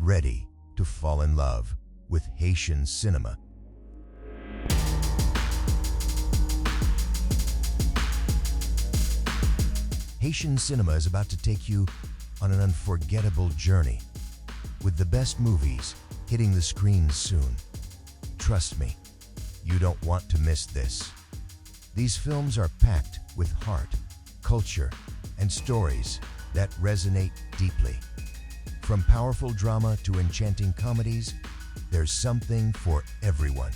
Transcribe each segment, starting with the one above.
ready to fall in love with Haitian cinema. Haitian cinema is about to take you on an unforgettable journey, with the best movies hitting the screens soon. Trust me, you don't want to miss this. These films are packed with heart, culture, and stories that resonate deeply. From powerful drama to enchanting comedies, there's something for everyone.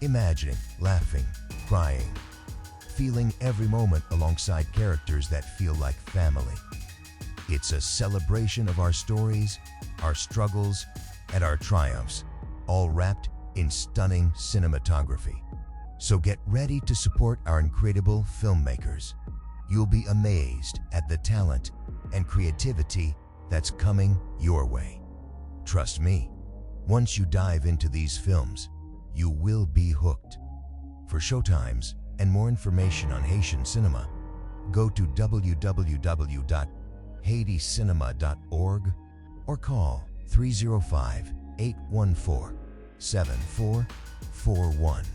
Imagining, laughing, crying, feeling every moment alongside characters that feel like family. It's a celebration of our stories, our struggles, and our triumphs, all wrapped in stunning cinematography. So get ready to support our incredible filmmakers. You'll be amazed at the talent and creativity that's coming your way. Trust me, once you dive into these films, you will be hooked. For showtimes and more information on Haitian cinema, go to www.haiticinema.org or call 305-814-7441.